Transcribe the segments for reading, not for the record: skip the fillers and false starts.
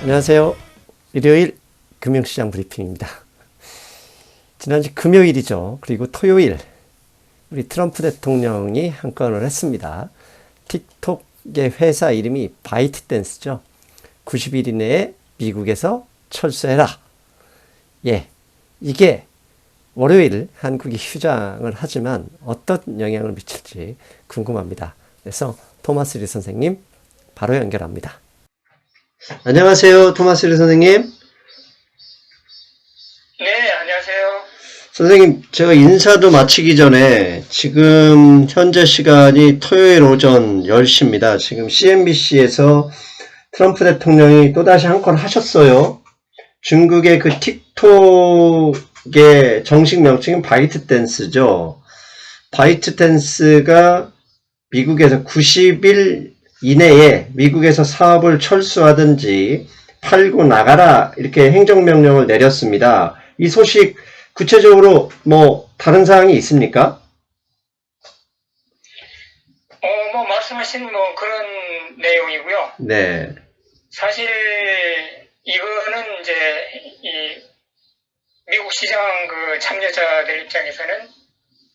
안녕하세요. 일요일 금융시장 브리핑입니다. 지난주 금요일이죠. 그리고 토요일 우리 트럼프 대통령이 한 건을 했습니다. 틱톡의 회사 이름이 바이트댄스죠. 90일 이내에 미국에서 철수해라. 예, 이게 월요일 한국이 휴장을 하지만 어떤 영향을 미칠지 궁금합니다. 그래서 토마스 리 선생님 바로 연결합니다. 안녕하세요. 토마스 리 선생님. 네, 안녕하세요. 선생님, 제가 인사도 마치기 전에 지금 현재 시간이 토요일 오전 10시입니다. 지금 CNBC에서 트럼프 대통령이 또다시 한 건 하셨어요. 중국의 그 틱톡의 정식 명칭은 바이트댄스죠. 바이트댄스가 미국에서 90일 이내에 미국에서 사업을 철수하든지 팔고 나가라 이렇게 행정명령을 내렸습니다. 이 소식 구체적으로 뭐 다른 사항이 있습니까? 말씀하신 그런 내용이고요. 네. 사실 이거는 이제 이 미국 시장 그 참여자들 입장에서는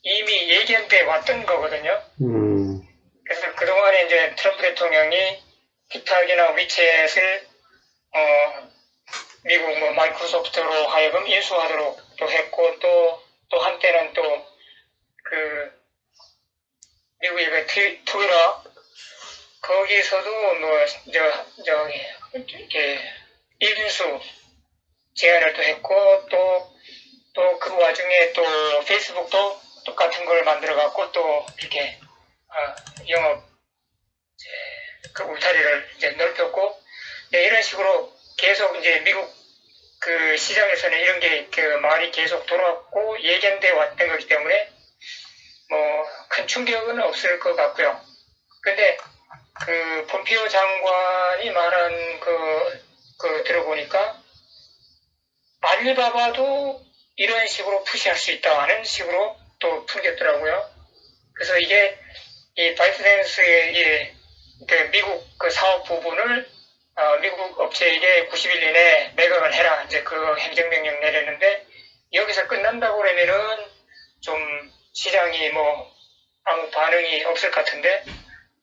이미 예견돼 왔던 거거든요. 그래서 그동안에 이제 트럼프 대통령이 틱톡이나 위챗을 미국 마이크로소프트로 하여금 인수하도록 또 했고 또 한때는 또 그 미국의 그 트위터 거기서도 이렇게 인수 제안을 또 했고 또 그 와중에 또 페이스북도 똑같은 걸 만들어 갖고 또 이렇게 영업 그 울타리를 이제 넓혔고 이런 식으로 계속 이제 미국 그 시장에서는 이런 게 그 말이 계속 돌아왔고 예견돼 왔던 거기 때문에 큰 충격은 없을 것 같고요. 근데 그 폼피오 장관이 말한 그 들어보니까 알리바바도 이런 식으로 푸시할 수 있다는 식으로 또 풍겼더라고요. 그래서 이게 이 바이트댄스의 그 미국 그 사업 부분을 미국 업체에게 90일 이내에 매각을 해라. 이제 그 행정명령 내렸는데 여기서 끝난다고 그러면은 좀 시장이 아무 반응이 없을 것 같은데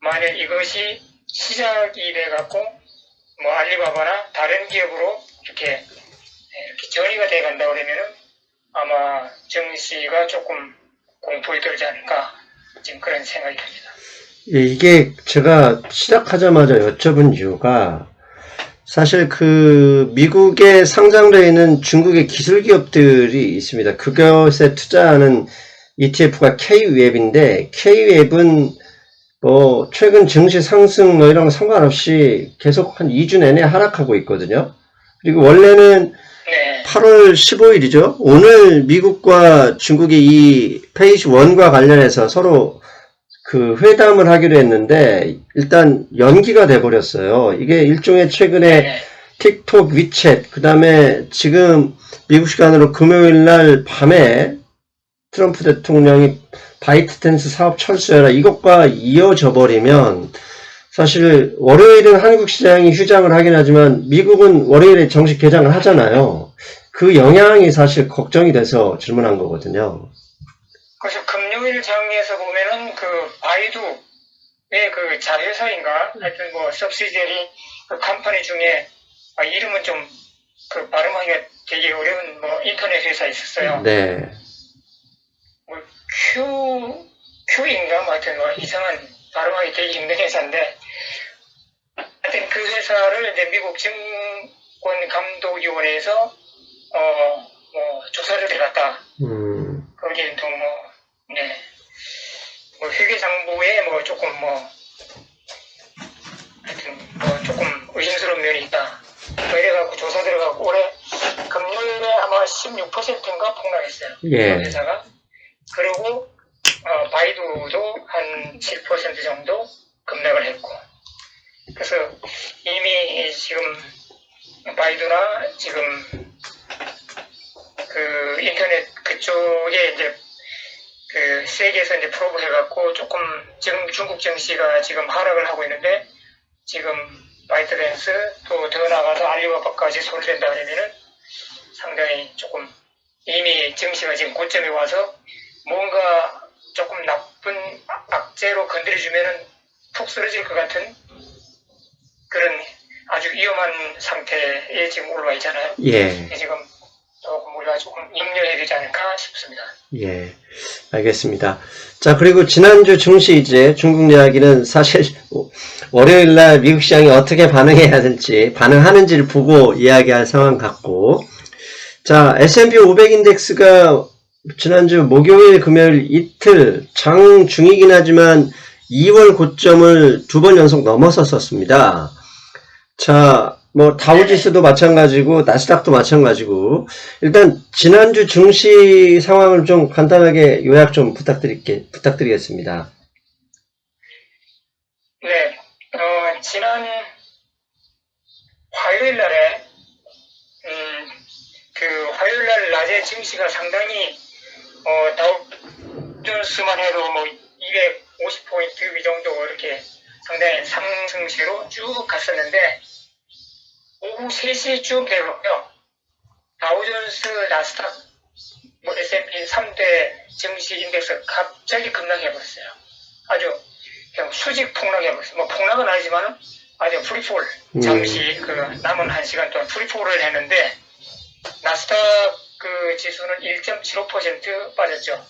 만약 이것이 시작이 돼갖고 알리바바나 다른 기업으로 이렇게 전이가 돼간다 그러면은 아마 증시가 조금 공포에 들지 않을까 지금 그런 생각이 듭니다. 예, 이게 제가 시작하자마자 여쭤본 이유가 사실 그 미국에 상장되어 있는 중국의 기술 기업들이 있습니다. 그것에 투자하는 ETF가 K웹인데 K웹은 최근 증시 상승 이런 거 상관없이 계속 한 2주 내내 하락하고 있거든요. 그리고 원래는 8월 15일이죠. 오늘 미국과 중국이 이 페이지 1과 관련해서 서로 그 회담을 하기로 했는데 일단 연기가 돼버렸어요. 이게 일종의 최근에 틱톡, 위챗, 그 다음에 지금 미국 시간으로 금요일 날 밤에 트럼프 대통령이 바이트댄스 사업 철수해라 이것과 이어져 버리면 사실 월요일은 한국 시장이 휴장을 하긴 하지만 미국은 월요일에 정식 개장을 하잖아요. 그 영향이 사실 걱정이 돼서 질문한 거거든요. 그래서 금요일 장에서 보면은 그 바이두의 그 자회사인가 하여튼 서브시디어리 그 컴퍼니 중에 이름은 좀 그 발음하기가 되게 어려운 인터넷 회사 있었어요. 네. 큐인가 하여튼 이상한 발음하기 되게 힘든 회사인데 하여튼 그 회사를 이제 미국 증권 감독위원회에서 조사를 들어갔다. 거기에 또 회계장부에 조금 하여튼 조금 의심스러운 면이 있다. 이래갖고 조사 들어가고 올해 금요일에 아마 16%인가 폭락했어요. 예. 회사가. 그리고 바이두도 한 7% 정도 급락을 했고. 그래서 이미 지금 바이두나 지금 그 인터넷 그쪽에 이제 그 세계에서 이제 프로브 해갖고 조금 지금 중국 증시가 지금 하락을 하고 있는데 지금 바이트댄스 또 더 나아가서 알리바바까지 손댄다 그러면은 상당히 조금 이미 증시가 지금 고점에 와서 뭔가 조금 나쁜 악재로 건드려주면은 푹 쓰러질 것 같은 그런 아주 위험한 상태에 지금 올라와 있잖아요. 예. 지금 조금 우리가 조금 염려해야 되지 않을까 싶습니다. 예. 알겠습니다. 자, 그리고 지난주 증시 이제 중국 이야기는 사실 월요일날 미국 시장이 어떻게 반응해야 될지, 반응하는지를 보고 이야기할 상황 같고, 자, S&P 500 인덱스가 지난주 목요일, 금요일 이틀 장중이긴 하지만 2월 고점을 2번 연속 넘어섰었습니다. 자, 뭐 다우지수도 마찬가지고 나스닥도 마찬가지고 일단 지난주 증시 상황을 좀 간단하게 요약 좀 부탁드리겠습니다. 네, 지난 화요일 날에 그 화요일 날 낮에 증시가 상당히 다우존스만 해도 뭐 250포인트 이 정도 이렇게 상당히 상승세로 쭉 갔었는데 오후 3시쯤 되고요. 다우존스, 나스닥, 뭐 S&P 3대 증시 인덱스 갑자기 급락해버렸어요. 아주 그냥 수직 폭락해버렸어요. 뭐 폭락은 아니지만 아주 프리폴, 잠시 그 남은 1시간 동안 프리폴을 했는데 나스닥 그 지수는 1.75% 빠졌죠.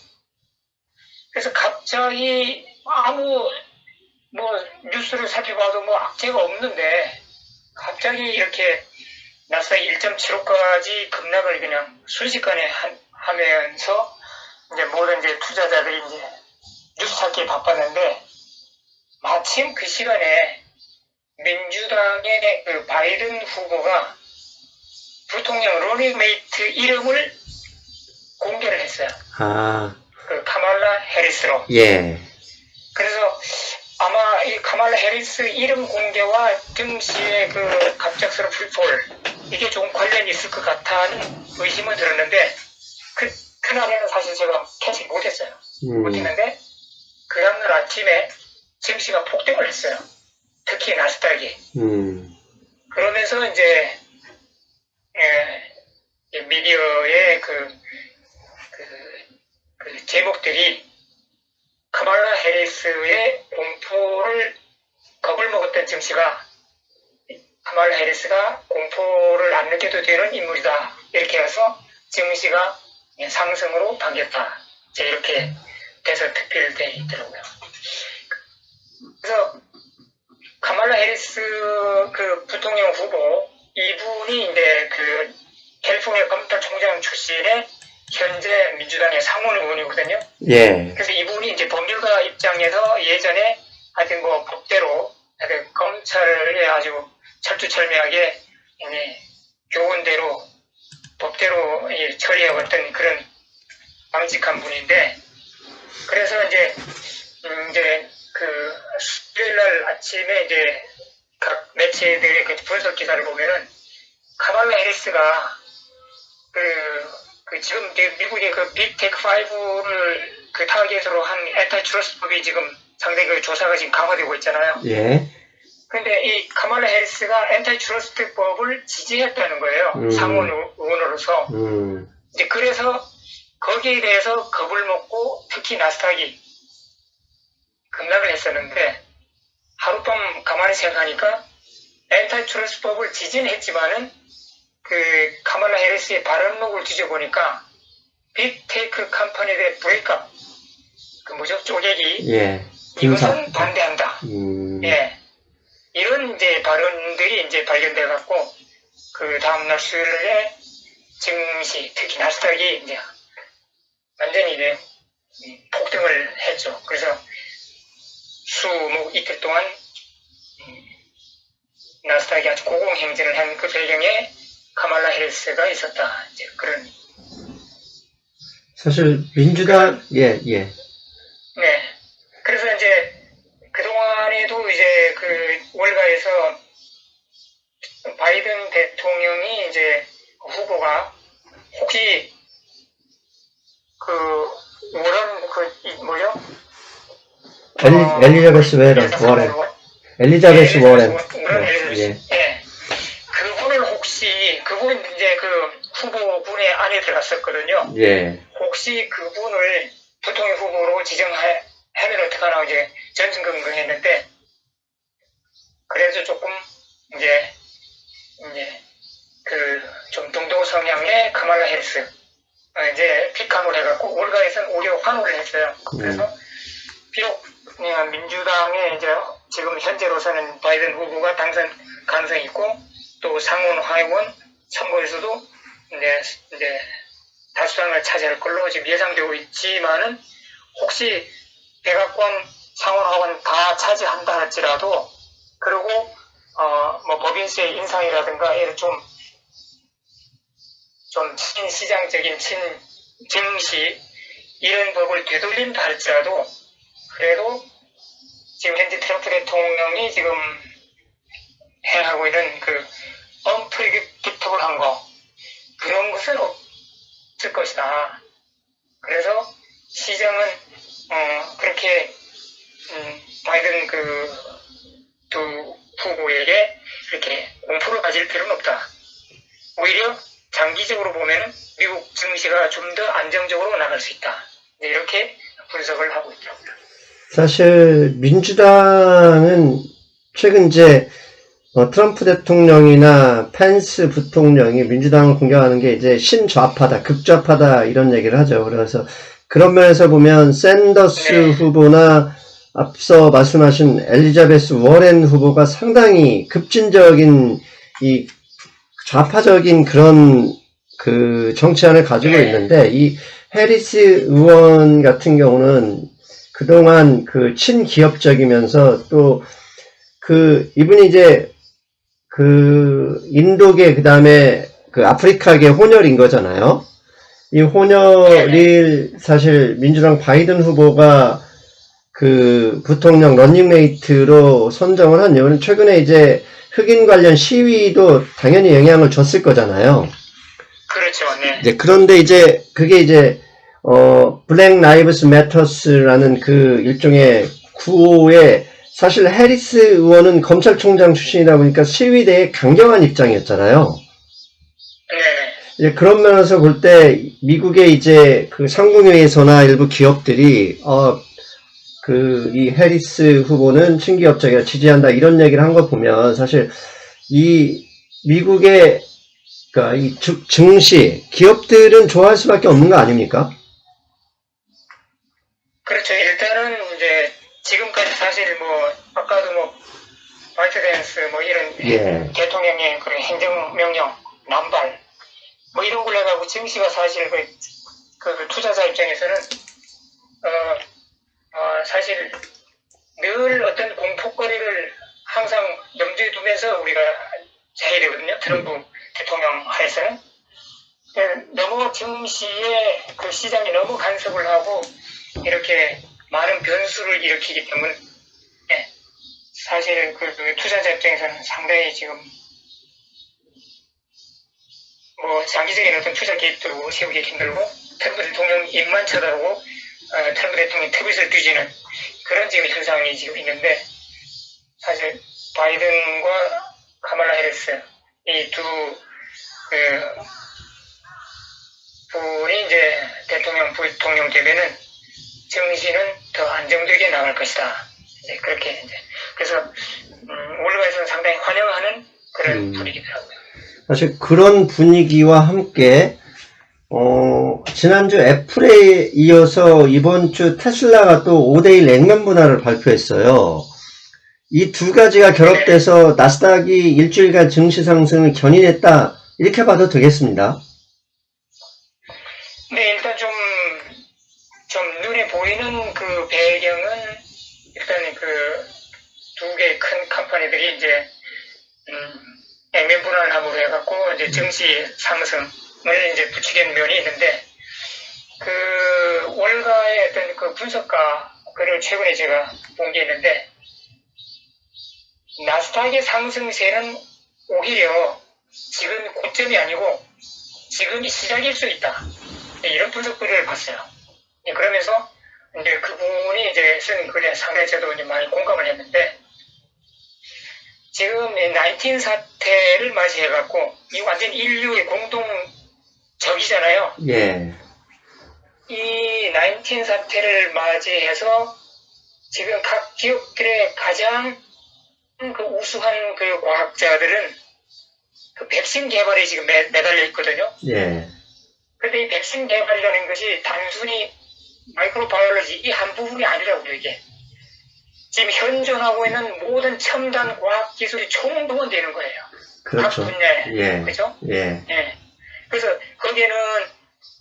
그래서 갑자기 아무 뭐 뉴스를 살펴봐도 뭐 악재가 없는데 갑자기 이렇게 나스닥 1.75까지 급락을 그냥 순식간에 하면서 이제 모든 이제 투자자들이 이제 뉴스 찾기에 바빴는데 마침 그 시간에 민주당의 그 바이든 후보가 부통령 러닝메이트 이름을 공개를 했어요. 아, 그 카말라 해리스로. 예. 그래서 아마 이 카말라 해리스 이름 공개와 증시의 그 갑작스러운 프리폴 이게 좀 관련이 있을 것 같다는 의심은 들었는데 그날에는 사실 제가 캐치 못했어요. 못했는데 그 다음날 아침에 증시가 폭등을 했어요. 특히 나스닥이. 그러면서 이제 미디어의 그 제목들이 카말라 해리스의 공포를 겁을 먹었던 증시가 카말라 해리스가 공포를 안 느껴도 되는 인물이다. 이렇게 해서 증시가 상승으로 바뀌었다. 이렇게 돼서 특필돼 있더라고요. 그래서 카말라 해리스 그 부통령 후보 이분이 이제 그 캘리포니아 검찰총장 출신의 현재 민주당의 상원 의원이거든요. 예. 그래서 이분이 이제 법률가 입장에서 예전에 하여튼 뭐 법대로 하여튼 검찰에 아주 철두철미하게 교훈대로 법대로 처리해왔던 그런 강직한 분인데 그래서 이제 그 수요일날 아침에 이제 각 매체들의 그 분석 기사를 보면은 카말라 해리스가 그 지금 미국의 그 빅테크 5를 그 타겟으로 한 엔타이트러스트법이 지금 상당히 그 조사가 지금 강화되고 있잖아요. 예. 근데 이 카말라 해리스가 엔타이트러스트법을 지지했다는 거예요. 상원 의원으로서. 이제 그래서 거기에 대해서 겁을 먹고 특히 나스닥이 급락을 했었는데 하룻밤 가만히 생각하니까 엔타이트러스트법을 지지는 했지만은 그 카말라 해리스의 발언록을 뒤져보니까 빅테크 컴퍼니의 브레이크업 그 뭐죠 쪼개기 예. 이것은 반대한다. 예. 이런 이제 발언들이 이제 발견돼 갖고 그 다음날 수요일에 증시 특히 나스닥이 이제 완전히 이제 폭등을 했죠. 그래서 수목 이틀 동안 나스닥이 아주 고공행진을 한 그 배경에 카말라 해리스가 있었다. 이제 그런. 사실 민주당 예. 네. 그래서 이제 그동안에도 이제 그 월가에서 바이든 대통령이 이제 후보가 혹시 그 워런 그 뭐죠? 엘리자베스 워렌. 엘리자베스 워렌. 예. 예. 그분을 혹시, 그분 이제 그 후보군에 안에 들어갔었거든요. 예. 혹시 그분을 부통령 후보로 지정하면 어떡하나 이제 전승긍긍했는데, 그래서 조금 이제 그 좀 동도 성향의 카말라 해리스 이제 픽함을 해갖고 올가에서는 오히려 환호를 했어요. 그래서 비록 민주당의 이제 지금 현재로서는 바이든 후보가 당선 가능성이 있고 또 상원 하원 선거에서도 이제 다수당을 차지할 걸로 지금 예상되고 있지만은 혹시 백악관 상원 하원 다 차지한다 할지라도 그리고 뭐 법인세 인상이라든가 이런 좀 친시장적인 증시 이런 법을 되돌린다 할지라도 그래도 지금 현재 트럼프 대통령이 지금 행하고 있는 그 언프리디кт블한 거 그런 것은 없을 것이다. 그래서 시장은 그렇게 바이든 그 두 후보에게 이렇게 공포를 가질 필요는 없다. 오히려 장기적으로 보면은 미국 증시가 좀 더 안정적으로 나갈 수 있다. 이렇게 분석을 하고 있더라고요. 사실 민주당은 최근 이제 트럼프 대통령이나 펜스 부통령이 민주당을 공격하는 게 이제 신좌파다, 극좌파다 이런 얘기를 하죠. 그래서 그런 면에서 보면 샌더스 네. 후보나 앞서 말씀하신 엘리자베스 워렌 후보가 상당히 급진적인 이 좌파적인 그런 그 정치안을 가지고 있는데 이 해리스 의원 같은 경우는 그동안 그 친기업적이면서 또 그 이분이 이제 그 인도계 그다음에 그 아프리카계 혼혈인 거잖아요. 이 혼혈이 사실 민주당 바이든 후보가 그 부통령 러닝메이트로 선정을 한 이유는 최근에 이제 흑인 관련 시위도 당연히 영향을 줬을 거잖아요. 그렇죠, 네. 네, 그런데 이제 그게 이제 블랙 라이브스 매터스라는 그 일종의 구호에 사실 해리스 의원은 검찰총장 출신이다 보니까 시위대에 강경한 입장이었잖아요. 네. 이제 그런 면에서 볼 때 미국의 이제 그 상공회에서나 일부 기업들이 그 이 해리스 후보는 친기업적이라 지지한다 이런 얘기를 한 거 보면 사실 이 미국의 그러니까 이 증시 기업들은 좋아할 수밖에 없는 거 아닙니까? 그렇죠. 일단은 이제 지금까지 사실 뭐 아까도 뭐 바이트댄스 뭐 이런 예. 대통령의 그 행정명령 남발 뭐 이런 걸 해가지고 증시가 사실 그 투자자 입장에서는 사실 늘 어떤 공포거리를 항상 염두에 두면서 우리가 해야 되거든요. 트럼프 대통령 하에서는 너무 증시에 그 시장이 너무 간섭을 하고 이렇게 많은 변수를 일으키기 때문에 사실 그 투자자 입장에서는 상당히 지금 뭐 장기적인 어떤 투자 계획도 세우기 힘들고 트럼프 대통령 입만 쳐다보고 트럼프 대통령 트윗을 뒤지는 그런 지금 현상이 지금 있는데 사실 바이든과 카말라 해리스 이 두 분이 이제 대통령 부통령 되면은 증시는 더 안정되게 나갈 것이다. 이제 그렇게 이제 그래서 월가에서는 상당히 환영하는 그런 분위기더라고요. 사실 그런 분위기와 함께 지난주 애플에 이어서 이번 주 테슬라가 또 5대1 액면 분할을 발표했어요. 이 두 가지가 결합돼서 나스닥이 일주일간 증시 상승을 견인했다 이렇게 봐도 되겠습니다. 네, 일단 좀 눈에 보이는 그 배경은 일단 그 두 개의 큰 컴퍼니들이 이제 액면 분할함으로 해갖고 이제 증시 상승을 이제 부추긴 면이 있는데 그 월가의 어떤 그 분석가 그를 최근에 제가 본 게 있는데 나스닥의 상승세는 오히려 지금 고점이 아니고 지금이 시작일 수 있다. 이런 분석글을 봤어요. 그러면서 이제 그분이 이제 쓴 글에 상당히 저도 이제 많이 공감을 했는데 지금 19 사태를 맞이해갖고 이 완전 인류의 공동 적이잖아요. 예. 이 19 사태를 맞이해서 지금 각 기업들의 가장 그 우수한 그 과학자들은 그 백신 개발에 지금 매달려 있거든요. 예. 근데 이 백신 개발이라는 것이 단순히 마이크로바이올로지 이 한 부분이 아니라고요, 이게. 지금 현존하고 있는 모든 첨단 과학 기술이 총동원되는 거예요. 그렇죠. 각 분야에. 예. 그죠? 예. 예. 그래서 거기에는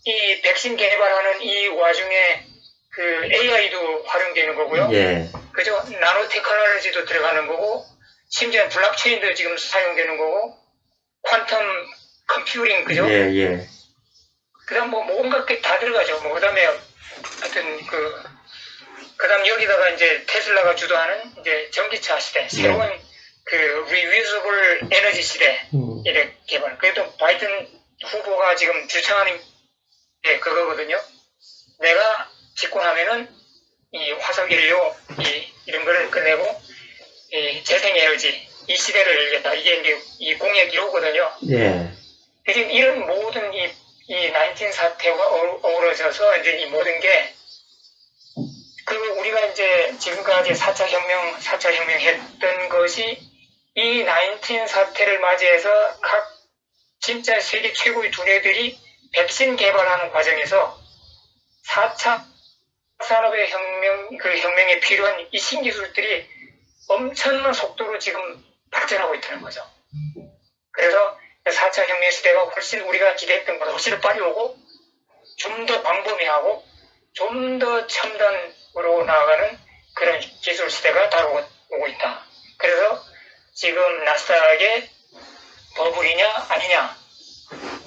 이 백신 개발하는 이 와중에 그 AI도 활용되는 거고요. 예. 그죠? 나노 테크놀로지도 들어가는 거고, 심지어 블록체인도 지금 사용되는 거고, 퀀텀 컴퓨팅, 그죠? 예. 예. 그 다음 뭐 온갖 게 다 들어가죠. 뭐, 그 다음에 하여튼 그 다음 여기다가 이제 테슬라가 주도하는 이제 전기차 시대, 새로운 그 리유저블 에너지 시대, 이렇게 개발. 그래도 바이든 후보가 지금 주창하는 게 그거거든요. 내가 집권하면은 이 화석연료, 이런 거를 끝내고, 이 재생에너지, 이 시대를 열겠다. 이게 이제 이 공약 1호거든요. 예. 지금 이런 모든 이 19 사태와 어우러져서 이제 이 모든 게, 우리가 이제 지금까지 4차 혁명 했던 것이 이 19 사태를 맞이해서 각 진짜 세계 최고의 두뇌들이 백신 개발하는 과정에서 4차 산업의 혁명에 필요한 이 신기술들이 엄청난 속도로 지금 발전하고 있다는 거죠. 그래서 4차 혁명 시대가 훨씬 우리가 기대했던 것보다 훨씬 빨리 오고, 좀 더 광범위하고, 좀 더 첨단으로 나아가는 그런 기술 시대가 다가오고 있다. 그래서 지금 나스닥의 버블이냐 아니냐,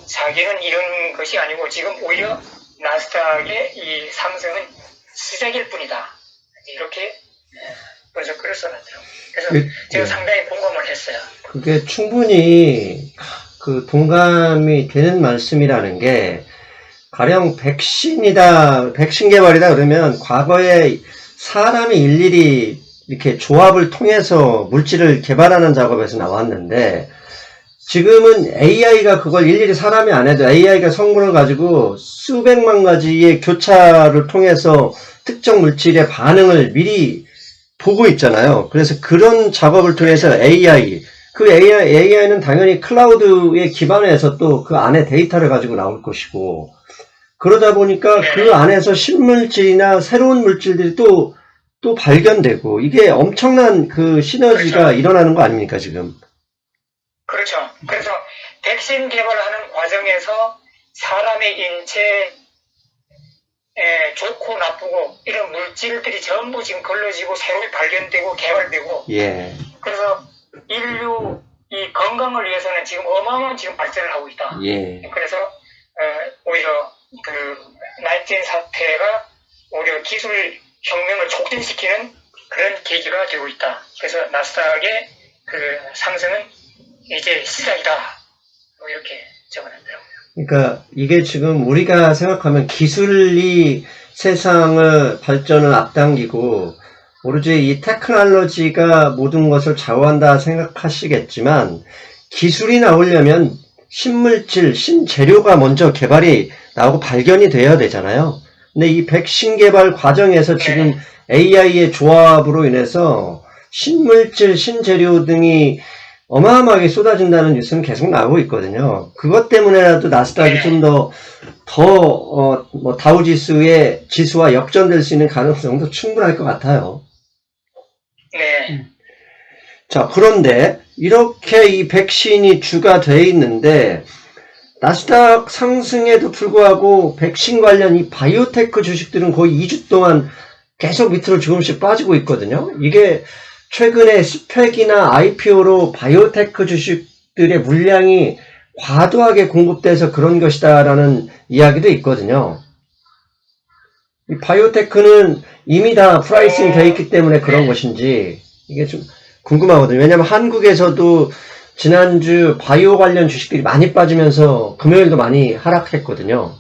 자기는 이런 것이 아니고 지금 오히려 나스닥의 이 상승은 시작일 뿐이다. 이렇게 그래서 글을 써놨더라고요. 그래서 제가 상당히 공감을 했어요. 그게 충분히 그 동감이 되는 말씀이라는 게, 가령 백신 개발이다 그러면 과거에 사람이 일일이 이렇게 조합을 통해서 물질을 개발하는 작업에서 나왔는데, 지금은 AI가 그걸 일일이 사람이 안 해도 AI가 성분을 가지고 수백만 가지의 교차를 통해서 특정 물질의 반응을 미리 보고 있잖아요. 그래서 그런 작업을 통해서 AI는 당연히 클라우드에 기반해서 또 그 안에 데이터를 가지고 나올 것이고, 그러다 보니까 그 안에서 신물질이나 새로운 물질들이 또 발견되고, 이게 엄청난 그 시너지가 그렇죠. 일어나는 거 아닙니까, 지금? 그렇죠. 그래서 백신 개발하는 과정에서 사람의 인체에 좋고 나쁘고 이런 물질들이 전부 지금 걸러지고 새로 발견되고 개발되고, 예. 그래서 인류 이 건강을 위해서는 지금 어마어마한 지금 발전을 하고 있다. 예. 그래서 오히려 그 19 사태가 오히려 기술 혁명을 촉진시키는 그런 계기가 되고 있다. 그래서 나스닥의 그 상승은 이제 시작이다. 뭐 이렇게 적어놨더라고요. 그러니까 이게 지금 우리가 생각하면 기술이 세상의 발전을 앞당기고, 오로지 이 테크놀로지가 모든 것을 좌우한다 생각하시겠지만, 기술이 나오려면 신물질, 신재료가 먼저 개발이 나오고 발견이 되어야 되잖아요. 근데 이 백신 개발 과정에서 지금 AI의 조합으로 인해서 신물질, 신재료 등이 어마어마하게 쏟아진다는 뉴스는 계속 나오고 있거든요. 그것 때문에라도 나스닥이 좀 더 다우지수의 지수와 역전될 수 있는 가능성도 충분할 것 같아요. 네. 자, 그런데 이렇게 이 백신이 주가 돼 있는데, 나스닥 상승에도 불구하고 백신 관련 이 바이오테크 주식들은 거의 2주 동안 계속 밑으로 조금씩 빠지고 있거든요. 이게 최근에 스펙이나 IPO로 바이오테크 주식들의 물량이 과도하게 공급돼서 그런 것이다라는 이야기도 있거든요. 이 바이오테크는 이미 다 프라이싱 돼 있기 때문에 그런 것인지 이게 좀 궁금하거든요. 왜냐면 한국에서도 지난주 바이오 관련 주식들이 많이 빠지면서 금요일도 많이 하락했거든요.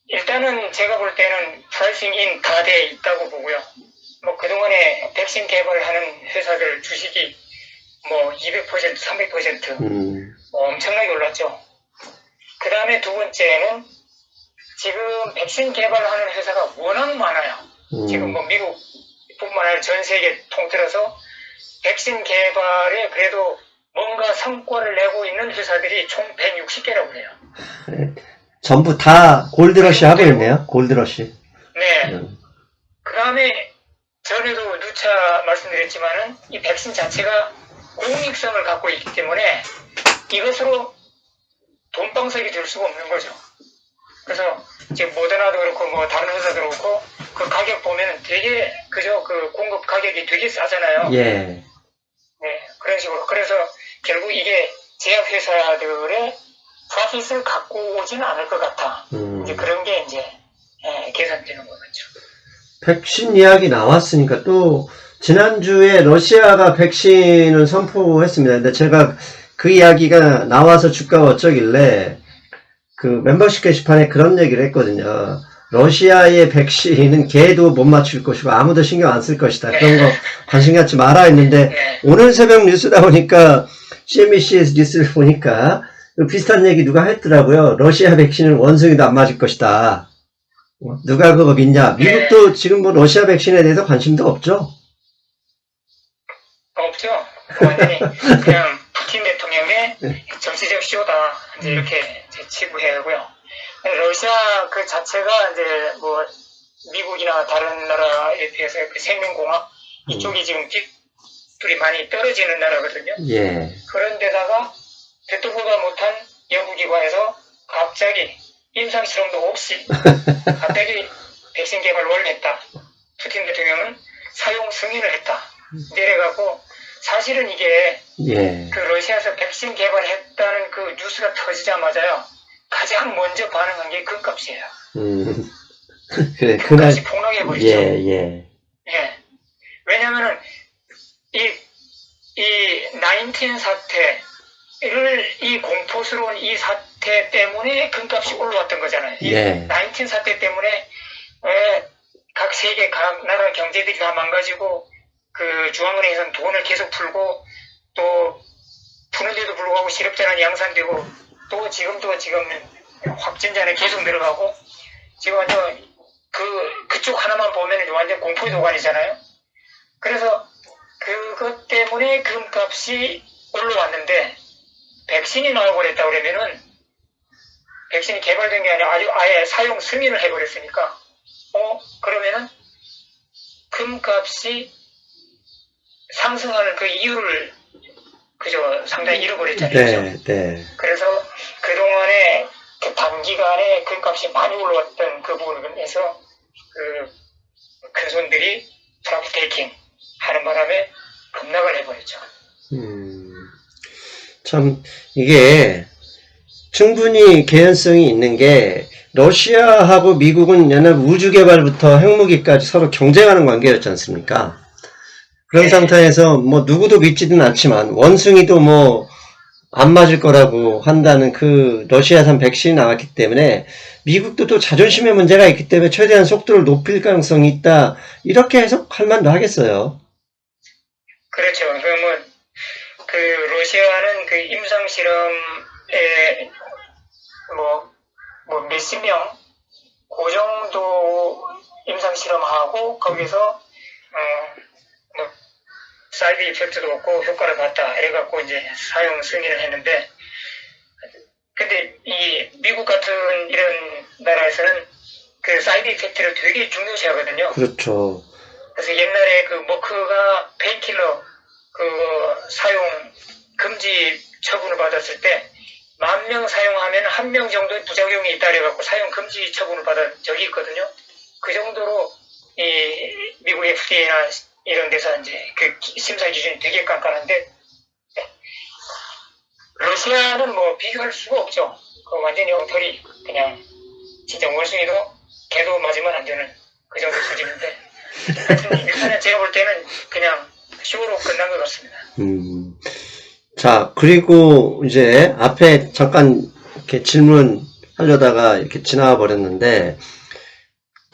일단은 제가 볼 때는 프라이싱 인 다 돼 있다고 보고요. 뭐 그동안에 백신 개발하는 회사들 주식이 뭐 200%, 300% 엄청나게 올랐죠. 그 다음에 두 번째는 지금 백신 개발하는 회사가 워낙 많아요. 지금 뭐 미국뿐만 아니라 전 세계 통틀어서 백신 개발에 그래도 뭔가 성과를 내고 있는 회사들이 총 160개라고 해요. 전부 다 골드러시 하고 있네요. 골드러시. 네. 그 다음에 전에도 누차 말씀드렸지만은 이 백신 자체가 공익성을 갖고 있기 때문에 이것으로 돈방석이 될 수가 없는 거죠. 그래서 지금 모더나도 그렇고 뭐 다른 회사도 그렇고 그 가격 보면 되게 그저 그 공급 가격이 되게 싸잖아요. 예. 네, 그런 식으로. 그래서 결국 이게 제약회사들의 프로핏을 갖고 오지는 않을 것 같아. 이제 그런 게 이제 계산되는 거겠죠. 백신 이야기 나왔으니까 또 지난주에 러시아가 백신을 선포했습니다. 근데 제가 그 이야기가 나와서 주가가 어쩌길래 그 멤버십 게시판에 그런 얘기를 했거든요. 러시아의 백신은 개도 못 맞출 것이고 아무도 신경 안 쓸 것이다. 그런 거 관심 갖지 마라 했는데 오늘 새벽 뉴스다 보니까 CNBC 뉴스를 보니까 비슷한 얘기 누가 했더라고요. 러시아 백신은 원숭이도 안 맞을 것이다. 누가 그거 믿냐? 미국도 지금 뭐 러시아 백신에 대해서 관심도 없죠? 없죠. 완전히 그냥 푸틴 대통령의 정치적 쇼다. 이제 이렇게 치부해고요. 러시아 그 자체가 이제 뭐 미국이나 다른 나라에 비해서 그 생명공학 이쪽이 지금 빚들이 많이 떨어지는 나라거든요. 예. 그런데다가 듣도 보다 못한 연구기관에서 갑자기 임상실험도 없이 갑자기 백신 개발을 했다. 푸틴 대통령은 사용 승인을 했다. 이래갖고 사실은 이게 그 러시아에서 백신 개발했다는 그 뉴스가 터지자마자요. 가장 먼저 반응한 게 금값이에요. 그래, 금값이 폭락해버리죠. 예. 왜냐면은 이 19 사태를 이 공포스러운 이 사태 때문에 금값이 올라왔던 거잖아요. 이 19 사태 때문에 각 세계 각 나라 경제들이 다 망가지고 그 중앙은행에서는 돈을 계속 풀고 또 푸는데도 불구하고 실업자는 양산되고 또 지금 확진자는 계속 늘어가고 지금 완전 그쪽 하나만 보면 완전 공포의 도가니잖아요. 그래서 그것 때문에 금값이 올라왔는데 백신이 나오고 그랬다 그러면은 백신이 개발된 게 아니라 아예 사용 승인을 해버렸으니까 그러면은 금값이 상승하는 그 이유를 그저 상당히 잃어버렸잖아요. 네. 그래서 그동안에 그 단기간에 금값이 많이 올라왔던 그 부분에서 그 큰손들이 프라핏 테이킹 하는 바람에 급락을 해버렸죠. 참 이게 충분히 개연성이 있는 게 러시아하고 미국은 옛날 우주 개발부터 핵무기까지 서로 경쟁하는 관계였지 않습니까? 그런 상태에서 뭐 누구도 믿지는 않지만 원숭이도 뭐 안 맞을 거라고 한다는 그 러시아산 백신이 나왔기 때문에 미국도 또 자존심의 문제가 있기 때문에 최대한 속도를 높일 가능성이 있다. 이렇게 해석할 만도 하겠어요. 그렇죠. 그러면 그 러시아는 그 임상 실험에 뭐 몇십 명 그 정도 임상 실험하고 거기서 사이드 이펙트도 없고 효과를 봤다. 이래갖고 이제 사용 승인을 했는데, 근데 이 미국 같은 이런 나라에서는 그 사이드 이펙트를 되게 중요시 하거든요. 그렇죠. 그래서 옛날에 그 머크가 페인킬러 그 사용 금지 처분을 받았을 때 10,000명 사용하면 1명 정도의 부작용이 있다 그래갖고 사용 금지 처분을 받은 적이 있거든요. 그 정도로 이 미국 FDA나 이런 데서 이제 그 심사 기준이 되게 깐깐한데 러시아는 뭐 비교할 수가 없죠. 그 완전히 엉터리 그냥 진짜 원숭이도 개도 맞으면 안 되는 그 정도 수준인데 하여튼 일단은 제가 볼 때는 그냥 쇼로 끝난 것 같습니다. 자, 그리고 이제 앞에 잠깐 이렇게 질문 하려다가 이렇게 지나가 버렸는데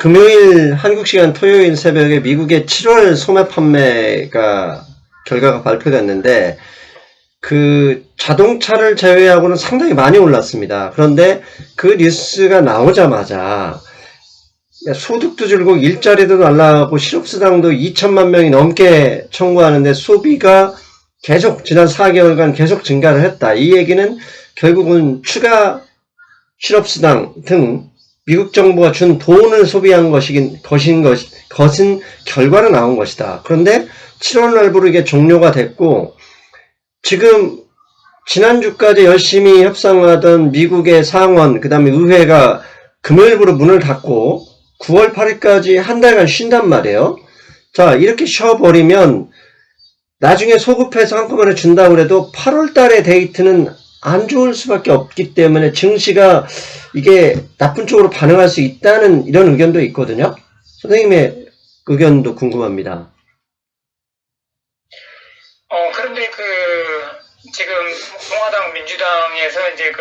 금요일 한국 시간 토요일 새벽에 미국의 7월 소매 판매가 결과가 발표됐는데 그 자동차를 제외하고는 상당히 많이 올랐습니다. 그런데 그 뉴스가 나오자마자 소득도 줄고 일자리도 날라가고 실업수당도 2천만 명이 넘게 청구하는데 소비가 계속 지난 4개월간 계속 증가를 했다. 이 얘기는 결국은 추가 실업수당 등 미국 정부가 준 돈을 소비한 것인 결과로 나온 것이다. 그런데 7월 날부로 이게 종료가 됐고 지금 지난주까지 열심히 협상하던 미국의 상원 그 다음에 의회가 금요일부로 문을 닫고 9월 8일까지 한 달간 쉰단 말이에요. 자, 이렇게 쉬어버리면 나중에 소급해서 한꺼번에 준다고 해도 8월 달의 데이트는 안 좋을 수밖에 없기 때문에 증시가 이게 나쁜 쪽으로 반응할 수 있다는 이런 의견도 있거든요. 선생님의 의견도 궁금합니다. 그런데 지금 공화당 민주당에서 이제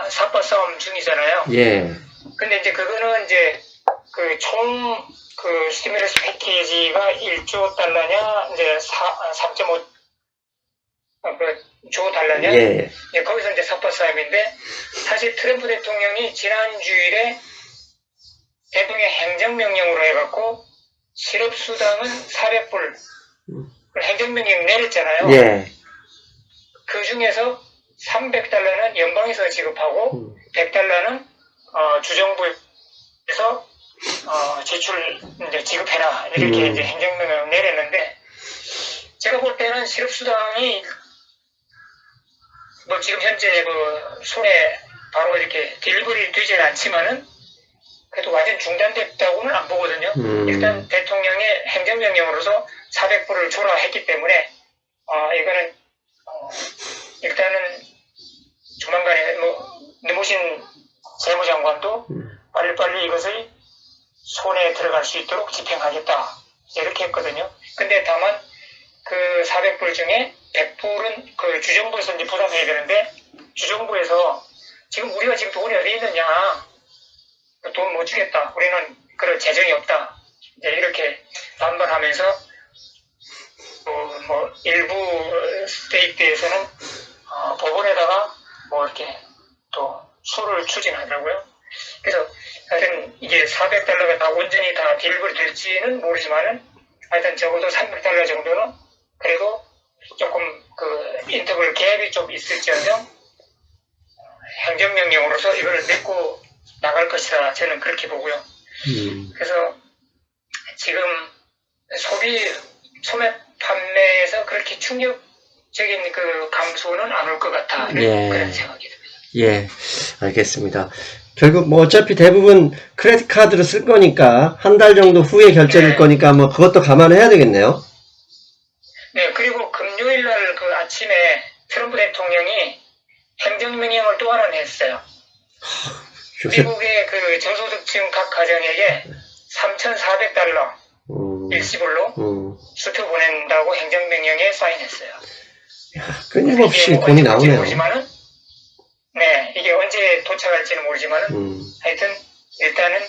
삽바 싸움 중이잖아요. 예. 근데 이제 그거는 이제 총 스티뮬러스 패키지가 1조 달러냐, 이제 3.5 조 달러냐. 예. 이제 거기서 이제 삽바 싸움인데 사실 트럼프 대통령이 지난 주일에 대통령 행정명령으로 해갖고 실업수당은 400불 행정명령 내렸잖아요. 예. 그 중에서 300달러는 연방에서 지급하고 100달러는 주정부에서 이제 지급해라 이렇게 이제 행정명령을 내렸는데 제가 볼 때는 실업수당이 뭐 지금 현재 손에 바로 이렇게 딜리버리 되지는 않지만은 그래도 완전 중단됐다고는 안 보거든요. 일단 대통령의 행정명령으로서 400불을 줘라 했기 때문에 이거는 일단은 조만간에 느무신 세무장관도 빨리빨리 이것을 손에 들어갈 수 있도록 집행하겠다 이렇게 했거든요. 근데 다만 그 400불 중에 100불은 주정부에서 이제 부담해야 되는데 주정부에서 지금 우리가 지금 돈이 어디 있느냐, 돈 못 주겠다, 우리는 그런 재정이 없다 이제 이렇게 반발하면서 일부 스테이트에서는 법원에다가 이렇게 또 소를 추진하더라고요. 그래서 하여튼 이게 400달러가 다 온전히 다 딜리버리 될지는 모르지만은 하여튼 적어도 300달러 정도는 그래도 조금 인터벌 갭이 좀 있을지언정 행정명령으로서 이걸 메고 나갈 것이다. 저는 그렇게 보고요. 그래서 지금 소매 판매에서 그렇게 충격적인 감소는 안 올 것 같다. 그런 생각이 듭니다. 예, 알겠습니다. 결국 어차피 대부분 크레딧 카드로 쓸 거니까 한 달 정도 후에 결제될 거니까 그것도 감안해야 되겠네요. 네, 그리고 금요일 날 아침에 트럼프 대통령이 행정명령을 또 하나 냈어요. 미국의 저소득층 각 가정에게 3,400달러 일시불로 수표 보낸다고 행정명령에 사인했어요. 끊임없이 돈이 나오네요. 네, 이게 언제 도착할지는 모르지만은 하여튼 일단은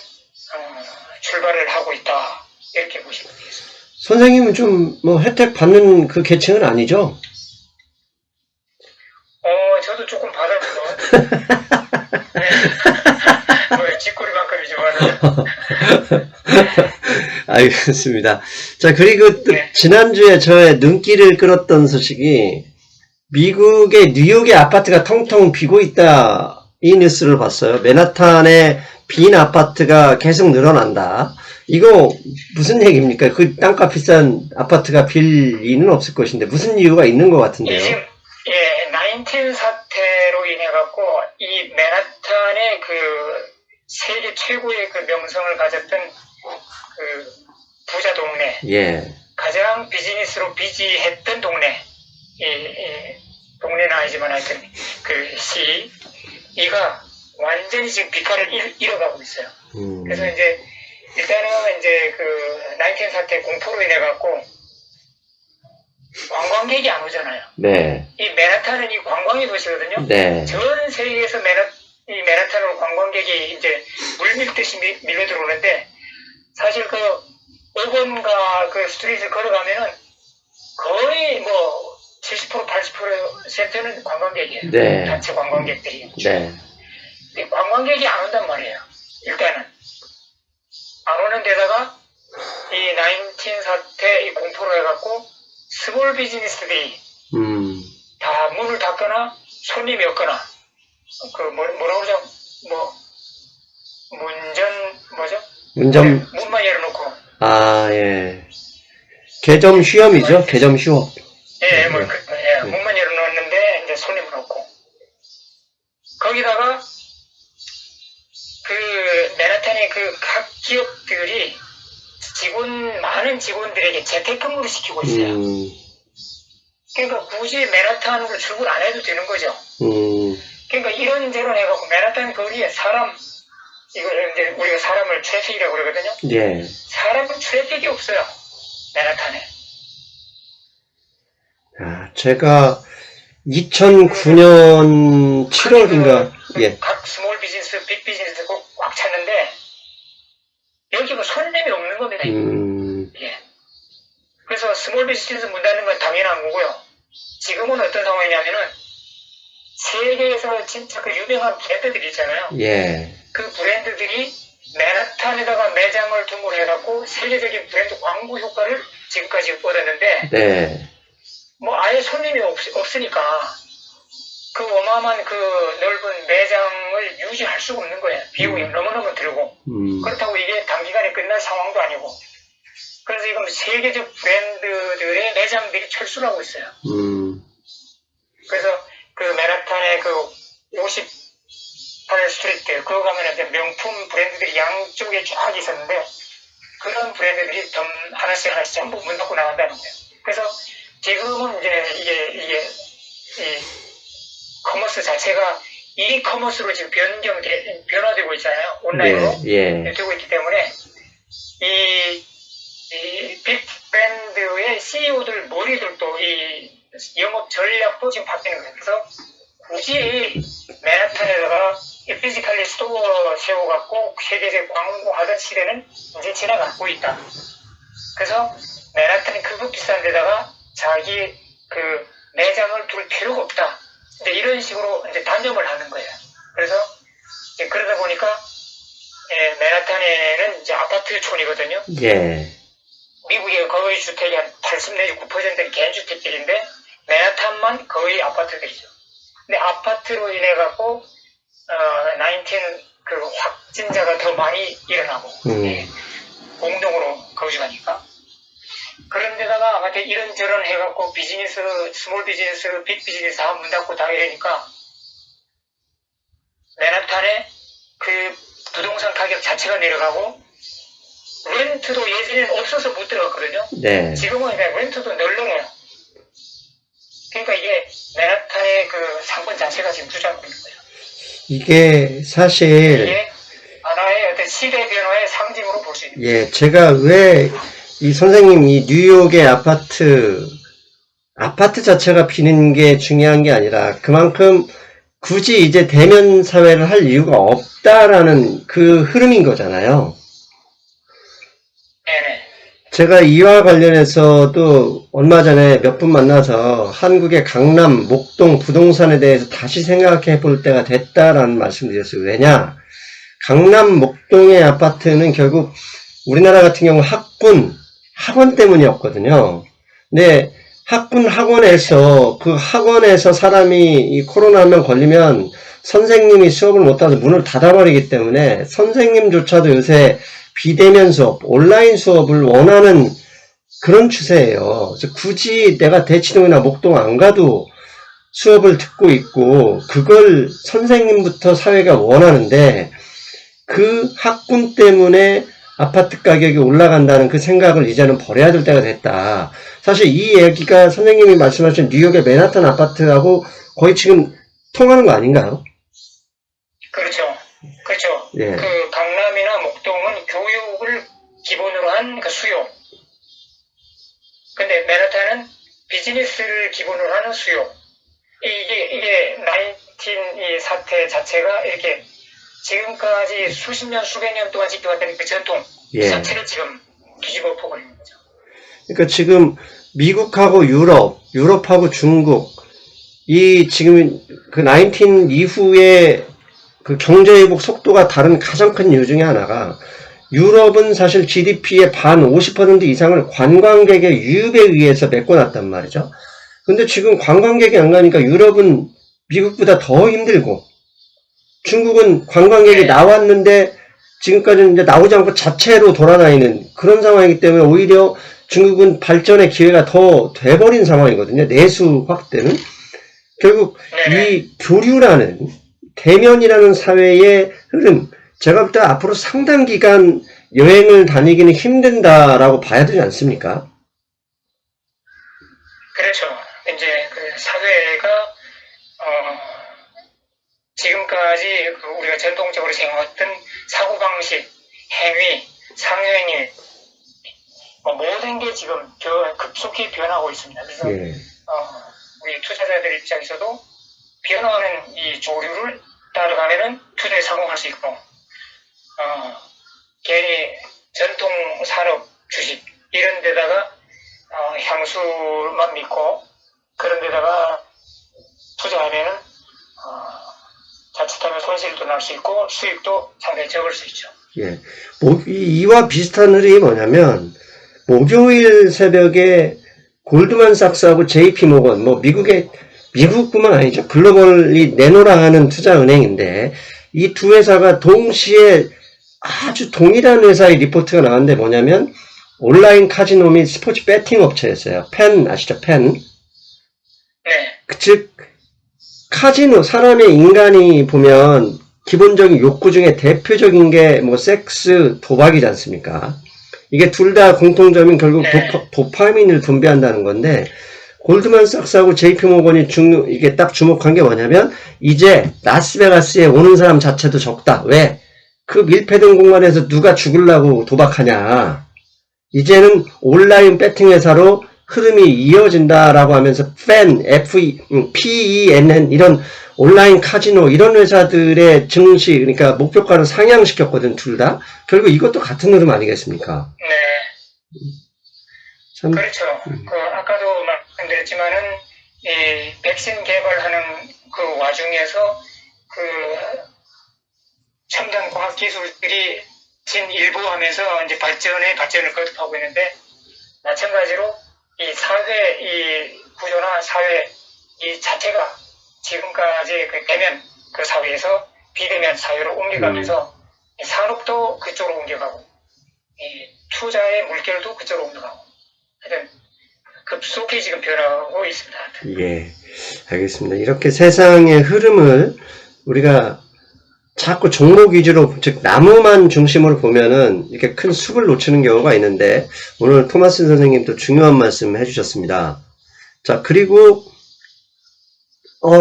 출발을 하고 있다 이렇게 보시면 되겠습니다. 선생님은 좀 혜택 받는 그 계층은 아니죠? 저도 조금 받았고 네. 쥐꼬리만큼이지만은. 알겠습니다. 자, 그리고 지난주에 저의 눈길을 끌었던 소식이 미국의 뉴욕의 아파트가 텅텅 비고 있다. 이 뉴스를 봤어요. 맨하탄에 빈 아파트가 계속 늘어난다. 이거 무슨 얘기입니까? 그 땅값 비싼 아파트가 빌 리는 없을 것인데 무슨 이유가 있는 것 같은데요. 지금 19 사태로 인해 갖고 이 맨하탄의 세계 최고의 명성을 가졌던 부자 동네, 가장 비즈니스로 비지했던 동네, 동네는 아니지만 하여튼 이가 완전히 지금 빛깔을 잃어가고 있어요. 그래서 이제 일단은 이제 19 사태 공포로 인해 갖고 관광객이 안 오잖아요. 네. 이 맨하탄은 이 관광의 도시거든요. 네. 전 세계에서 이 맨하탄으로 관광객이 이제 물밀듯이 밀려 들어오는데 사실 그 5번가 그 스트리트 걸어가면은 거의 뭐 70% 80%는 관광객이에요. 네. 단체 관광객들이. 네. 근데 관광객이 안 온단 말이에요. 일단은 안 오는 데다가 이 19 사태 이 공포로 해갖고 스몰 비즈니스들이 다 문을 닫거나 손님이 없거나 그 뭐라고 그러죠? 뭐 문점, 문만 열어놓고 아, 예. 개점 휴업이죠? 개점 휴업. 예, 문만 열어놓는데 이제 손님은 없고 거기다가 그 맨하탄의 그 각 기업들이 많은 직원들에게 재택근무를 시키고 있어요. 그러니까 굳이 맨하탄으로 출근 안 해도 되는 거죠. 그러니까 이런저런 해갖고 맨하탄 거리에 이걸 이제 우리가 사람을 트래픽이라고 그러거든요. 예. 사람은 트래픽이 없어요. 맨하탄에. 제가 2009년 7월인가, 예. 각 스몰 비즈니스, 빅 비즈니스 꽉 찼는데, 여기가 손님이 없는 겁니다. 예. 그래서 스몰 비즈니스 문 닫는 건 당연한 거고요. 지금은 어떤 상황이냐면은, 세계에서 진짜 그 유명한 브랜드들이 있잖아요. 예. 그 브랜드들이 맨하탄에다가 매장을 등록해갖고 세계적인 브랜드 광고 효과를 지금까지 얻었는데, 네. 뭐 아예 손님이 없으니까 그 어마어마한 그 넓은 매장을 유지할 수가 없는 거예요. 비용이 너무너무 들고. 그렇다고 이게 단기간에 끝날 상황도 아니고. 그래서 지금 세계적 브랜드들의 매장들이 철수를 하고 있어요. 그래서 그 맨하탄의 그 58 스트리트, 그거 가면 이제 명품 브랜드들이 양쪽에 쫙 있었는데, 그런 브랜드들이 하나씩 전부 문 닫고 나간다는 거예요. 그래서 지금은 이제 이 커머스 자체가 이커머스로 지금 변화되고 있잖아요. 온라인으로 예. 되고 있기 때문에 이 빅 브랜드의 CEO들 머리들도 이 영업 전략도 지금 바뀌는 거예요. 그래서 굳이 맨하탄에다가 피지컬리 스토어 세워갖고 세계적 광고하던 시대는 이제 지나가고 있다. 그래서 맨하탄이 크고 비싼 데다가 자기 그 매장을 둘 필요가 없다. 이제 이런 식으로 이제 단념을 하는 거예요. 그래서 이제 그러다 보니까 맨하탄에는 이제 아파트촌이거든요. 예. 미국의 거의 주택이 한 80 내지 9%는 개인주택들인데 맨하탄만 거의 아파트들이죠. 근데 아파트로 인해 갖고 19 그 확진자가 더 많이 일어나고 공동으로 거주하니까. 그런데다가 아무튼 이런저런 해갖고 비즈니스, 스몰 비즈니스, 빅 비즈니스 다 문 닫고 다 이러니까 맨하탄에 그 부동산 가격 자체가 내려가고 렌트도 예전에는 없어서 못 들어갔거든요. 네. 지금은 그냥 렌트도 널널해요. 그러니까 이게 맨하탄의 그 상권 자체가 지금 주장하고 있는 거예요. 이게 사실 이게 하나의 어떤 시대 변화의 상징으로 볼 수 있는 거예요. 예, 제가 왜 이 선생님 이 뉴욕의 아파트 자체가 비는 게 중요한 게 아니라 그만큼 굳이 이제 대면 사회를 할 이유가 없다라는 그 흐름인 거잖아요. 네네. 제가 이와 관련해서도 얼마 전에 몇 분 만나서 한국의 강남, 목동 부동산에 대해서 다시 생각해 볼 때가 됐다라는 말씀을 드렸어요. 왜냐? 강남, 목동의 아파트는 결국 우리나라 같은 경우 학원 때문이었거든요. 근데 학원에서 그 학원에서 사람이 이 코로나 한 명 걸리면 선생님이 수업을 못하서 문을 닫아버리기 때문에 선생님조차도 요새 비대면 수업, 온라인 수업을 원하는 그런 추세예요. 그래서 굳이 내가 대치동이나 목동 안 가도 수업을 듣고 있고 그걸 선생님부터 사회가 원하는데 그 학군 때문에 아파트 가격이 올라간다는 그 생각을 이제는 버려야 될 때가 됐다. 사실 이 얘기가 선생님이 말씀하신 뉴욕의 맨하탄 아파트하고 거의 지금 통하는 거 아닌가요? 그렇죠. 그렇죠. 예. 그 강남이나 목동은 교육을 기본으로 한 그 수요. 근데 맨하탄은 비즈니스를 기본으로 하는 수요. 이게 19 이 사태 자체가 이렇게 지금까지 수십 년, 수백 년 동안 지켜왔던 그 전통 예. 자체를 지금 뒤집어 엎어버리는 거죠. 그러니까 지금 미국하고 유럽하고 중국, 이 지금 그 19 이후에 그 경제회복 속도가 다른 가장 큰 이유 중에 하나가 유럽은 사실 GDP의 반 50% 이상을 관광객의 유입에 의해서 메꿔놨단 말이죠. 근데 지금 관광객이 안 가니까 유럽은 미국보다 더 힘들고 중국은 관광객이 나왔는데 지금까지는 이제 나오지 않고 자체로 돌아다니는 그런 상황이기 때문에 오히려 중국은 발전의 기회가 더 돼버린 상황이거든요. 내수 확대는. 결국 이 교류라는 대면이라는 사회의 흐름, 제가 볼 때 앞으로 상당 기간 여행을 다니기는 힘든다라고 봐야 되지 않습니까? 그렇죠. 이제 그 사회가 지금까지 그 우리가 전통적으로 생각했던 사고방식, 행위, 상행위 모든 게 지금 급속히 변하고 있습니다. 그래서 예. 우리 투자자들 입장에서도 변화하는 이 조류를 따라가면은 투자에 성공할 수 있고 괜히 전통 산업 주식 이런 데다가 향수만 믿고 그런 데다가 투자하면은 자칫하면 손실도 날 수 있고 수익도 상당히 적을 수 있죠. 예. 이와 비슷한 흐름이 뭐냐면 목요일 새벽에 골드만삭스하고 JP모건, 미국뿐만 아니죠. 글로벌이 내놓으라 하는 투자은행인데 이 두 회사가 동시에 아주 동일한 회사의 리포트가 나왔는데 뭐냐면 온라인 카지노 및 스포츠 배팅 업체였어요. 펜 아시죠? 펜. 네. 즉 카지노, 사람의 인간이 보면 기본적인 욕구 중에 대표적인 게 섹스, 도박이지 않습니까? 이게 둘 다 공통점인 결국 도파민을 분비한다는 건데 골드만삭스하고 JP모건이 이게 딱 주목한 게 뭐냐면 이제 라스베가스에 오는 사람 자체도 적다. 왜? 그 밀폐된 공간에서 누가 죽으려고 도박하냐. 이제는 온라인 배팅 회사로 흐름이 이어진다라고 하면서 PENN 이런 온라인 카지노 이런 회사들의 증시 그러니까 목표가를 상향시켰거든 둘 다. 결국 이것도 같은 흐름 아니겠습니까? 네. 참. 그렇죠. 아까도 말씀드렸지만은 이 백신 개발하는 그 와중에서 그 첨단 과학 기술들이 진일보하면서 이제 발전을 거듭하고 있는데 마찬가지로 이 사회 이 구조나 사회 이 자체가 지금까지 그 대면 그 사회에서 비대면 사회로 옮겨가면서 산업도 그쪽으로 옮겨가고 이 투자의 물결도 그쪽으로 옮겨가고 하여튼 급속히 지금 변하고 있습니다. 예, 알겠습니다. 이렇게 세상의 흐름을 우리가 자꾸 종목 위주로, 즉 나무만 중심으로 보면은 이렇게 큰 숲을 놓치는 경우가 있는데 오늘 토마스 선생님 또 중요한 말씀 해주셨습니다. 자, 그리고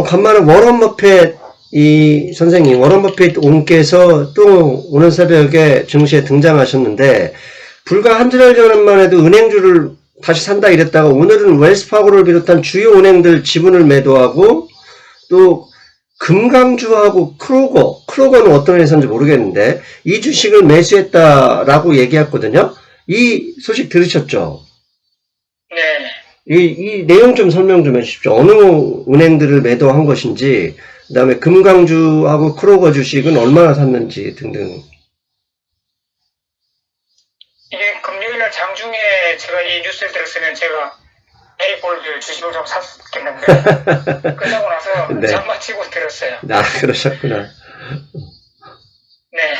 간만에 워런 버핏 선생님, 워런 버핏 옹께서 또 오늘 새벽에 증시에 등장하셨는데 불과 한두 달 전만 해도 은행주를 다시 산다 이랬다가 오늘은 웰스파고를 비롯한 주요 은행들 지분을 매도하고 또 금강주하고 크로거는 어떤 회사인지 모르겠는데 이 주식을 매수했다라고 얘기했거든요. 이 소식 들으셨죠? 네. 이 내용 좀 설명 좀 해주십시오. 어느 은행들을 매도한 것인지, 그 다음에 금강주하고 크로거 주식은 얼마나 샀는지 등등. 이게 금요일날 장중에 제가 이 뉴스를 들었으면 제가 메리골드 주식을 좀 샀겠는데 끝나고 나서 네. 장마치고 들었어요. 아, 그러셨구나. 네.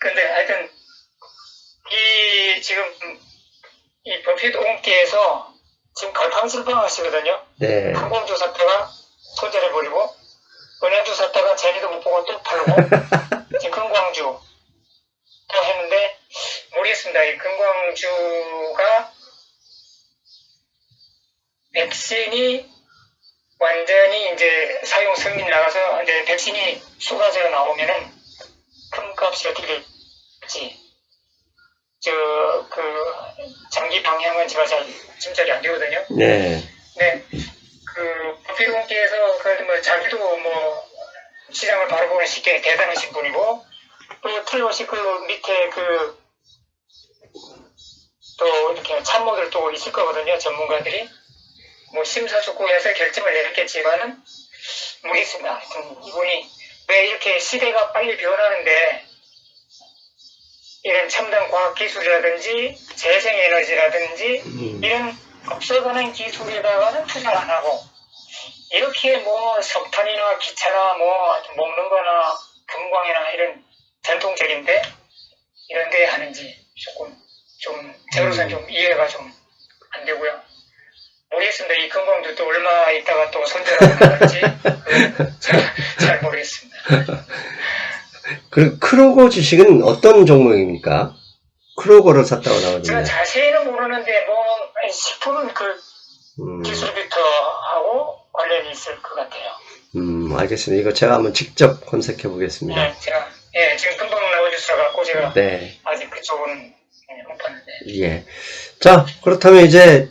근데 하여튼 지금 이 버핏 옹께서 지금 갈팡질팡 하시거든요. 네. 항공주 샀다가 손절해버리고 은행주 샀다가 재미도 못 보고 또 팔고 지금 금광주 또 했는데 모르겠습니다. 이 금광주가 백신이 완전히 이제 사용 승인 나가서 이제 백신이 쏟아져 나오면은 금값이 어떻게 될지 장기 방향은 제가 잘 짐작이 안 되거든요. 네. 네. 버핏 옹께서 자기도 시장을 바로 보는 쉽게 대단하신 분이고, 또 틀림없이 그 밑에 또 이렇게 참모들 또 있을 거거든요, 전문가들이. 뭐 심사숙고해서 결정을 내렸겠지만은 모르겠습니다. 하여튼 이분이 왜 이렇게 시대가 빨리 변하는데 이런 첨단 과학 기술이라든지 재생에너지라든지 이런 앞서가는 기술에다가는 투자를 안 하고 이렇게 뭐 석탄이나 기차나 뭐 먹는 거나 금광이나 이런 전통적인데 이런 데 하는지 조금 좀 저로서는 좀 이해가 좀 안 되고요. 모르겠습니다. 이 금광도 또 얼마 있다가 또 손절하고 나갈지 잘 모르겠습니다. 그 크로고 주식은 어떤 종목입니까? 크로고를 샀다고 제가 나오던데. 자세히는 모르는데 뭐 식품 그 기술부터 하고 관련이 있을 것 같아요. 알겠습니다. 이거 제가 한번 직접 검색해 보겠습니다. 네, 제가 지금 금방 나온 뉴스라 갖고 제가 네. 아직 그쪽은 못 봤는데. 예. 자, 그렇다면 이제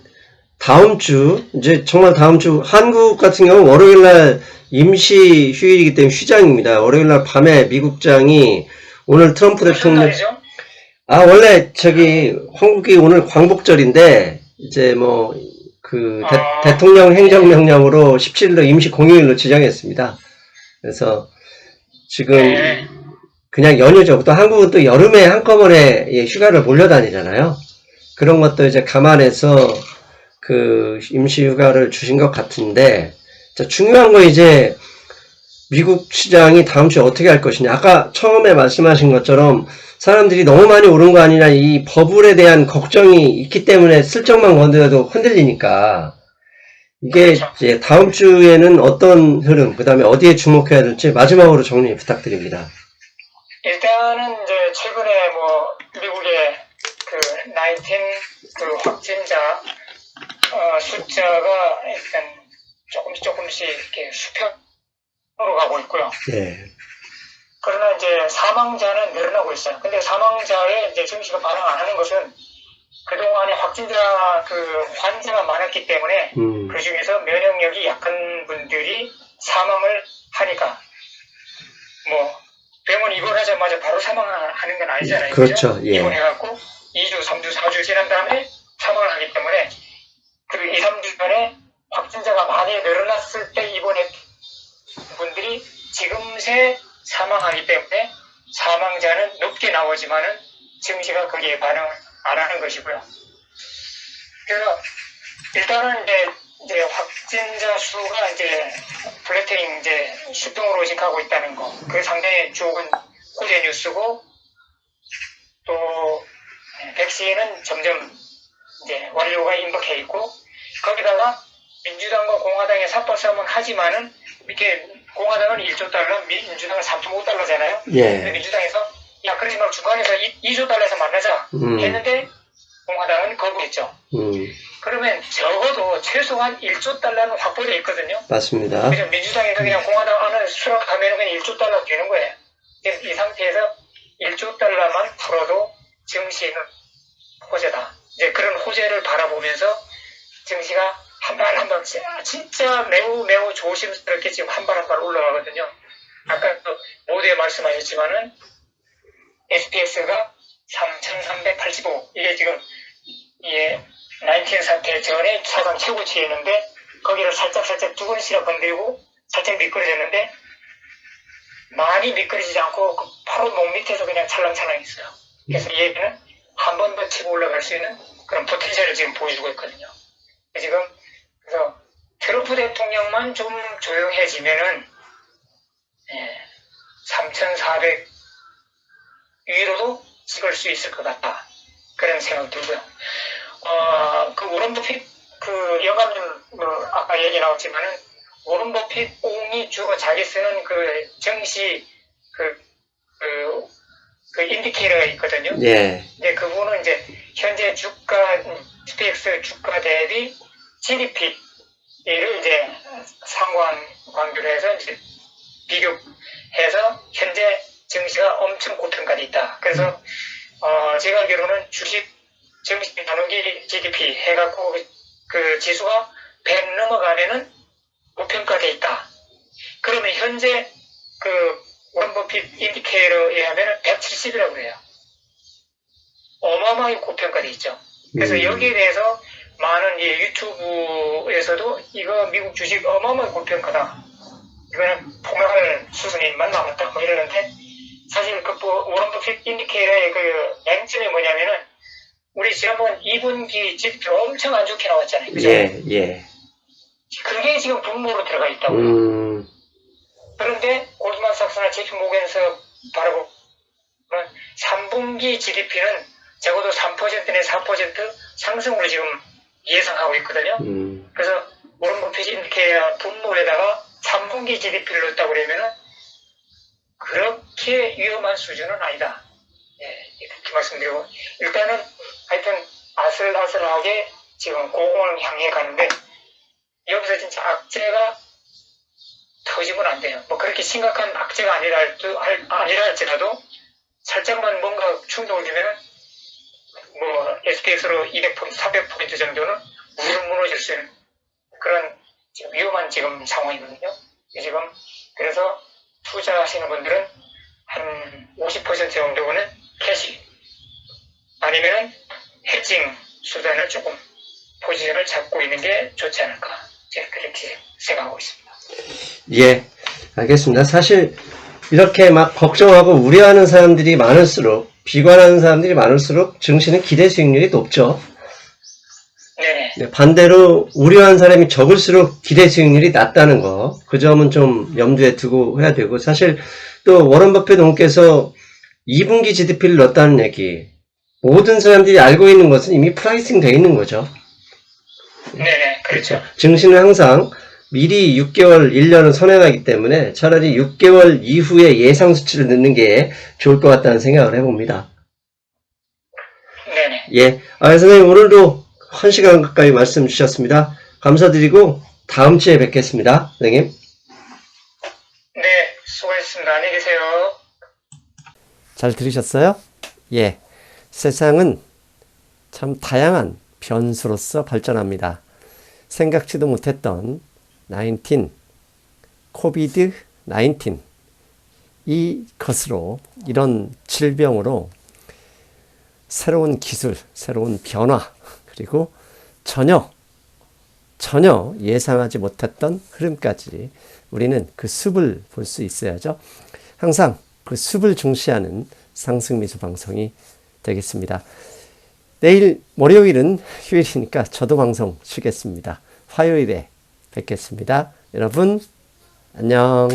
다음 주, 이제 정말 다음 주, 한국 같은 경우는 월요일 날 임시 휴일이기 때문에 휴장입니다. 월요일 날 밤에 미국장이 오늘 트럼프 무슨 대통령, 날이죠? 원래 한국이 오늘 광복절인데, 이제 대통령 행정명령으로 17일로 임시 공휴일로 지정했습니다. 그래서 지금 네. 그냥 연휴죠. 또 한국은 또 여름에 한꺼번에 휴가를 몰려다니잖아요. 그런 것도 이제 감안해서 그 임시 휴가를 주신 것 같은데, 자, 중요한 건 이제 미국 시장이 다음 주에 어떻게 할 것이냐. 아까 처음에 말씀하신 것처럼 사람들이 너무 많이 오른 거 아니냐, 이 버블에 대한 걱정이 있기 때문에 슬쩍만 건드려도 흔들리니까 이게 이제 다음 주에는 어떤 흐름, 그 다음에 어디에 주목해야 될지 마지막으로 정리 부탁드립니다. 일단은 이제 최근에 뭐 미국의 그 19 확진자 숫자가 일단 조금씩 이렇게 수평으로 가고 있고요. 네. 그러나 이제 사망자는 늘어나고 있어요. 근데 사망자에 이제 정시가 반응 안 하는 것은 그동안에 환자가 많았기 때문에 그 중에서 면역력이 약한 분들이 사망을 하니까 뭐 병원 입원하자마자 바로 사망하는 건 아니잖아요. 그렇죠. 예. 입원해갖고 2주, 3주, 4주 지난 다음에 사망을 하기 때문에 그 2, 3주간에 확진자가 많이 늘어났을 때 입원했던 분들이 지금새 사망하기 때문에 사망자는 높게 나오지만은 증시가 거기에 반응을 안 하는 것이고요. 그래서 일단은 이제 확진자 수가 이제 플래테닝 이제 수평으로 오직하고 있다는 거, 그게 상당히 좋은 호재 뉴스고, 또 백신은 점점 이제 완료가 임박해 있고, 거기다가 민주당과 공화당의 삽발싸움은 하지만은 이렇게 공화당은 1조 달러, 민주당은 3.5달러잖아요. 예. 민주당에서 야 그러지 말고 중간에서 2조 달러에서 만나자 했는데 공화당은 거부했죠. 그러면 적어도 최소한 1조 달러는 확보되어 있거든요. 맞습니다. 그래서 민주당에서 그냥 공화당 안을 수락하면 그냥 1조 달러 되는 거예요. 이 상태에서 1조 달러만 풀어도 증시는 호재다. 이제 그런 호재를 바라보면서 증시가 한 발 한 발 진짜 매우 조심스럽게 지금 한 발 한 발 올라가거든요. 아까 모두에 말씀하셨지만은 SPX가 3,385 이게 지금 19 사태 전에 사상 최고치였는데 거기를 살짝 두근시락 건드리고 살짝 미끄러졌는데 많이 미끄러지지 않고 바로 목 밑에서 그냥 찰랑찰랑 있어요. 그래서 이 얘기는 한 번 더 치고 올라갈 수 있는 그런 포텐셜을 지금 보여주고 있거든요. 지금 그래서 트럼프 대통령만 좀 조용해지면은 3,400 위로도 찍을 수 있을 것 같다. 그런 생각 들고요. 그 워런 버핏 그 영감님 아까 얘기 나왔지만은 워런 버핏 옹이 주로 자기 쓰는 그 정시 그 인디케이터가 있거든요. 예. 근데 그분은 이제 현재 주가 SPX 주가 대비 GDP를 이제 상관관계로 해서 이제 비교해서 현재 증시가 엄청 고통까지 있다. 그래서 제가 알기로는 주식 증시 나누기 GDP 해갖고 그 지수가 100 넘어가면은 고평가돼 있다. 그러면 현재 그 워런 버핏 인디케이터에 의하면 170이라고 그래요. 어마어마하게 고평가돼 있죠. 그래서 여기에 대해서 많은 유튜브에서도 이거 미국 주식 어마어마하게 고평가다. 이거는 폭락할 수순이만 남았다. 뭐 이러는데 사실 그 워런 버핏 인디케이터의 그 맹점이 뭐냐면은 우리 지난번 2분기 지표 엄청 안 좋게 나왔잖아요. 그죠? 예. 그게 지금 분모로 들어가 있다고요. 그런데 골드만삭스나 JP 모건에서 바라보면 3분기 GDP는 적어도 3% 내 4% 상승으로 지금 예상하고 있거든요. 그래서 워런 버핏 인디케이터 분모에다가 3분기 GDP를 넣었다고 그러면은 그렇게 위험한 수준은 아니다. 예, 이렇게 말씀드리고 일단은 하여튼 아슬아슬하게 지금 고공을 향해 가는데 여기서 진짜 악재가 터지면 안 돼요. 뭐 그렇게 심각한 악재가 아니라 할지라도 살짝만 뭔가 충동을 주면은 뭐 SPX로 200포인트, 300포인트 정도는 무너질 수 있는 그런 지금 위험한 지금 상황이거든요. 지금 그래서 투자하시는 분들은 한 50% 정도는 캐시 아니면은 해칭 수단을 조금 포지션을 잡고 있는 게 좋지 않을까 제가 그렇게 생각하고 있습니다. 예, 알겠습니다. 사실 이렇게 막 걱정하고 우려하는 사람들이 많을수록 비관하는 사람들이 많을수록 증시는 기대 수익률이 높죠. 네네. 네, 반대로 우려한 사람이 적을수록 기대 수익률이 낮다는 거, 그 점은 좀 염두에 두고 해야 되고, 사실 또 워런 버핏 동께서 2분기 GDP를 넣었다는 얘기, 모든 사람들이 알고 있는 것은 이미 프라이싱 되어 있는 거죠. 네네, 그렇죠. 증시는 항상 미리 6개월, 1년을 선행하기 때문에 차라리 6개월 이후에 예상 수치를 넣는 게 좋을 것 같다는 생각을 해봅니다. 네네. 예, 선생님 오늘도 1시간 가까이 말씀 주셨습니다. 감사드리고 다음 주에 뵙겠습니다. 선생님. 네, 수고하셨습니다. 안녕히 계세요. 잘 들으셨어요? 예, 세상은 참 다양한 변수로서 발전합니다. 생각지도 못했던 코비드 19 이것으로 이런 질병으로 새로운 기술, 새로운 변화 그리고 전혀 예상하지 못했던 흐름까지 우리는 그 숲을 볼 수 있어야죠. 항상 그 숲을 중시하는 상승미수 방송이 되겠습니다. 내일 월요일은 휴일이니까 저도 방송 쉬겠습니다. 화요일에 뵙겠습니다. 여러분 안녕.